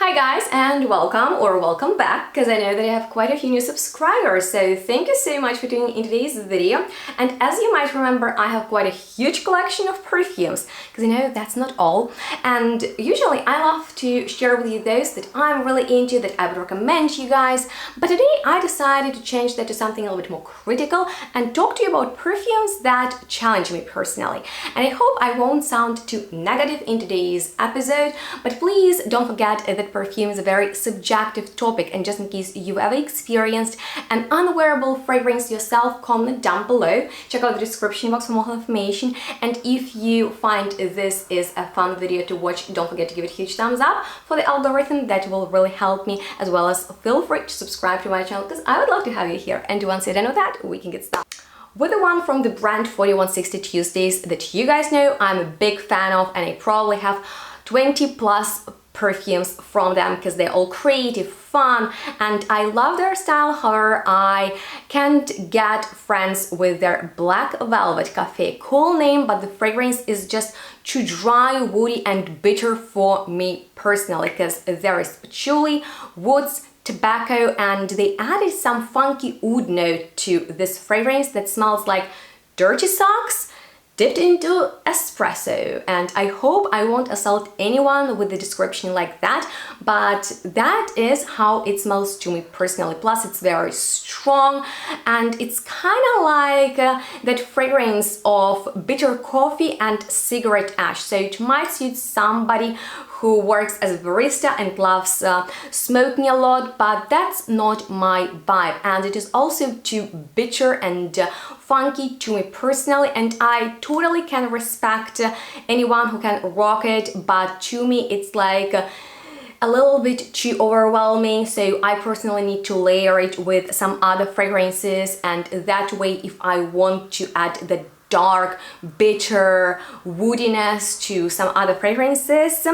Hi guys, and welcome back, because I know that I have quite a few new subscribers, so thank you so much for tuning in today's video. And as you might remember, I have quite a huge collection of perfumes, because you know that's not all, and usually I love to share with you those that I'm really into, that I would recommend you guys, but today I decided to change that to something a little bit more critical and talk to you about perfumes that challenge me personally. And I hope I won't sound too negative in today's episode, but please don't forget that perfume is a very subjective topic, and just in case you've ever experienced an unwearable fragrance yourself, comment down below. Check out the description box for more information, and if you find this is a fun video to watch, don't forget to give it a huge thumbs up for the algorithm. That will really help me, as well as feel free to subscribe to my channel because I would love to have you here. And once you're done with that, we can get started with the one from the brand 4160 Tuesdays that you guys know I'm a big fan of, and I probably have 20 plus perfumes from them because they're all creative, fun, and I love their style. However, I can't get friends with their Black Velvet Cafe. Cool name, but the fragrance is just too dry, woody, and bitter for me personally, because there is patchouli, woods, tobacco, and they added some funky oud note to this fragrance that smells like dirty socks dipped into espresso. And I hope I won't assault anyone with the description like that, but that is how it smells to me personally. Plus it's very strong, and it's kind of like that fragrance of bitter coffee and cigarette ash, so it might suit somebody who works as a barista and loves smoking a lot, but that's not my vibe, and it is also too bitter and funky to me personally, and I totally can respect anyone who can rock it, but to me it's like a little bit too overwhelming, so I personally need to layer it with some other fragrances, and that way if I want to add the dark, bitter woodiness to some other fragrances,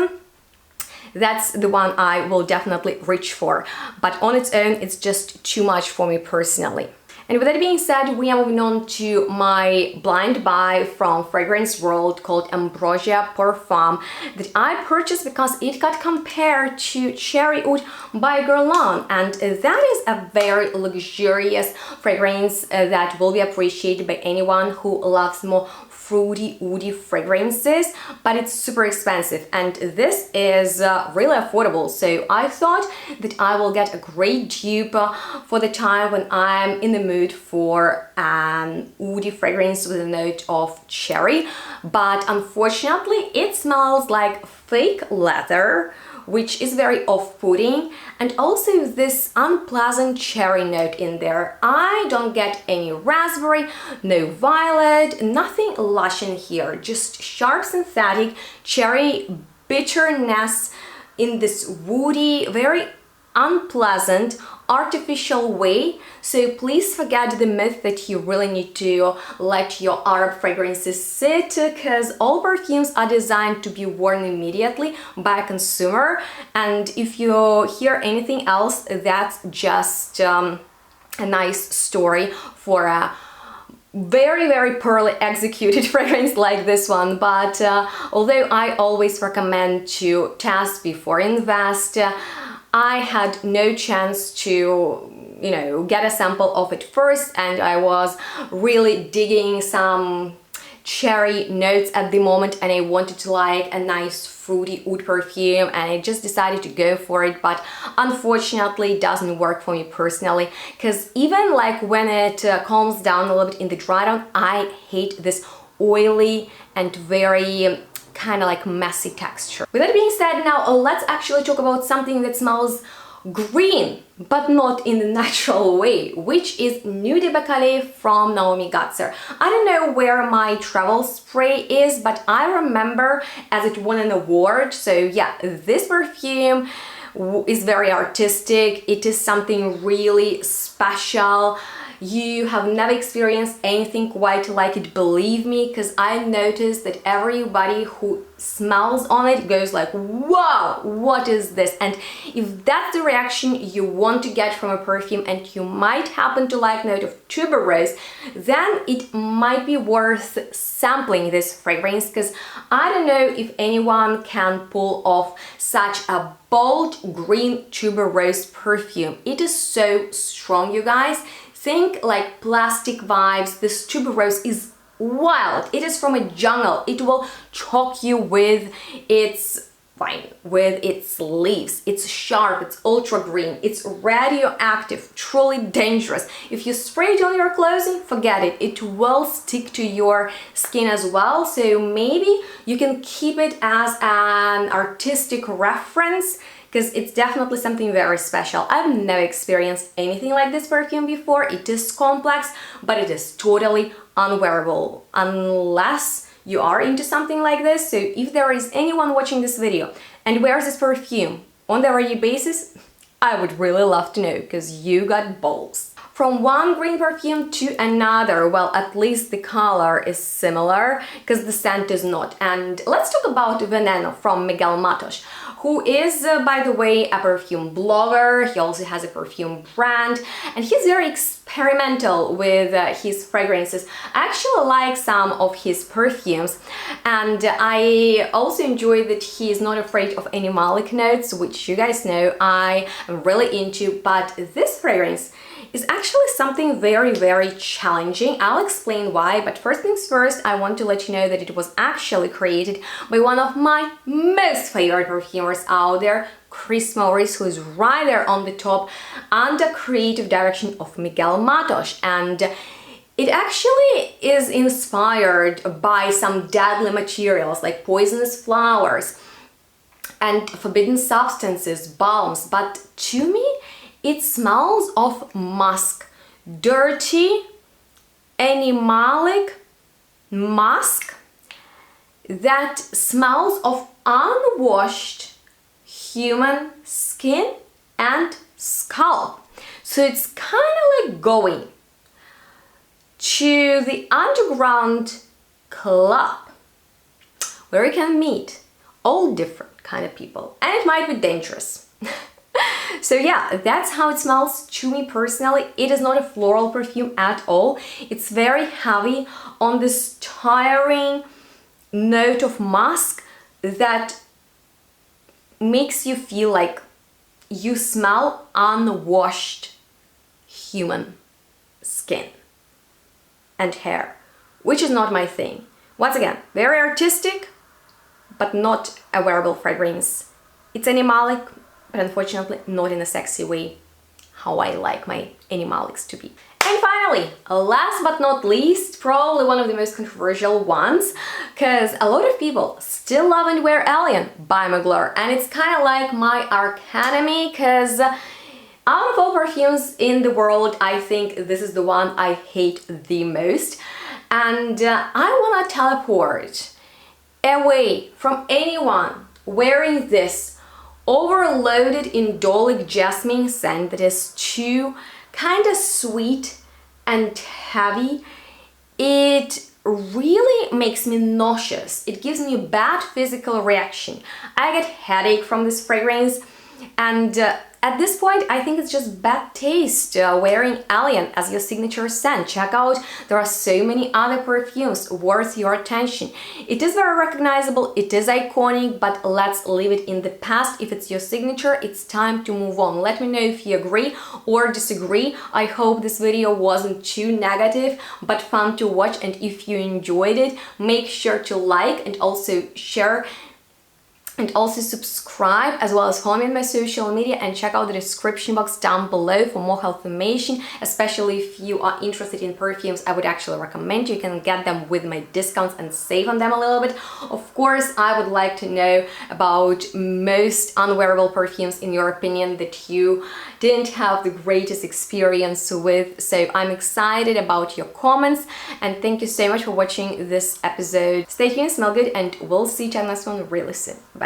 that's the one I will definitely reach for, but on its own it's just too much for me personally. And with that being said, we are moving on to my blind buy from Fragrance World called Ambrosia Perfum that I purchased because it got compared to Cherry Oud by Gourmand, and that is a very luxurious fragrance that will be appreciated by anyone who loves more fruity, woody fragrances, but it's super expensive, and this is really affordable, so I thought that I will get a great dupe for the time when I'm in the mood for an woody fragrance with a note of cherry, but unfortunately it smells like fake leather, which is very off-putting, and also this unpleasant cherry note in there. I don't get any raspberry, no violet, nothing lush in here, just sharp synthetic cherry bitterness in this woody, very unpleasant artificial way. So please forget the myth that you really need to let your Arab fragrances sit, because all perfumes are designed to be worn immediately by a consumer, and if you hear anything else, that's just a nice story for a very poorly executed fragrance like this one. But although I always recommend to test before invest, I had no chance to, you know, get a sample of it first, and I was really digging some cherry notes at the moment, and I wanted to like a nice fruity oud perfume, and I just decided to go for it, but unfortunately it doesn't work for me personally, because even like when it calms down a little bit in the dry down, I hate this oily and very kind of like messy texture. With that being said, now let's actually talk about something that smells green, but not in the natural way, which is Nuit de Bakelite from Naomi Gatzer. I don't know where my travel spray is, but I remember as it won an award. So yeah, this perfume is very artistic. It is something really special. you have never experienced anything quite like it, believe me, because I noticed that everybody who smells on it goes like, wow, what is this? And if that's the reaction you want to get from a perfume and you might happen to like note of tuberose, then it might be worth sampling this fragrance, because I don't know if anyone can pull off such a bold green tuberose perfume. It is so strong, you guys. Think like plastic vibes. This tuberose is wild. It is from a jungle. It will choke you with its leaves. It's sharp, it's ultra green, it's radioactive, truly dangerous. If you spray it on your clothing, forget it. It will stick to your skin as well. So maybe you can keep it as an artistic reference, because it's definitely something very special. I've never experienced anything like this perfume before. It is complex, but it is totally unwearable, unless you are into something like this. So if there is anyone watching this video and wears this perfume on a daily basis, I would really love to know, because you got balls. From one green perfume to another, well, at least the color is similar, because the scent is not. And let's talk about Veneno from Miguel Matos, who is, by the way, a perfume blogger. He also has a perfume brand, and he's very experimental with his fragrances. I actually like some of his perfumes, and I also enjoy that he is not afraid of animalic notes, which you guys know I am really into, but this fragrance is actually something very, very challenging. I'll explain why, but first things first, I want to let you know that it was actually created by one of my most favorite perfumers out there, Chris Morris, who is right there on the top under creative direction of Miguel Matos. And it actually is inspired by some deadly materials like poisonous flowers and forbidden substances, balms, but to me, it smells of musk, dirty, animalic musk that smells of unwashed human skin and scalp. So it's kind of like going to the underground club where you can meet all different kind of people, and it might be dangerous. So yeah, that's how it smells to me personally. It is not a floral perfume at all. It's very heavy on this tiring note of musk that makes you feel like you smell unwashed human skin and hair, which is not my thing. Once again, very artistic, but not a wearable fragrance. It's animalic, but unfortunately not in a sexy way, how I like my animalics to be. And finally, last but not least, probably one of the most controversial ones, because a lot of people still love and wear Alien by Mugler, and it's kind of like my arch enemy, because out of all perfumes in the world, I think this is the one I hate the most, and I want to teleport away from anyone wearing this overloaded indolic jasmine scent that is too kind of sweet and heavy. It really makes me nauseous. It gives me a bad physical reaction. I get headache from this fragrance, and at this point I think it's just bad taste wearing Alien as your signature scent. Check out, there are so many other perfumes worth your attention. It is very recognizable, it is iconic, but let's leave it in the past. If it's your signature, it's time to move on. Let me know if you agree or disagree. I hope this video wasn't too negative but fun to watch, and if you enjoyed it, make sure to like and also share and also subscribe, as well as follow me on my social media, and check out the description box down below for more health information. Especially if you are interested in perfumes, I would actually recommend you can get them with my discounts and save on them a little bit. Of course, I would like to know about most unwearable perfumes in your opinion that you didn't have the greatest experience with. So I'm excited about your comments, and thank you so much for watching this episode. Stay tuned, smell good, and we'll see you in the next one really soon. Bye.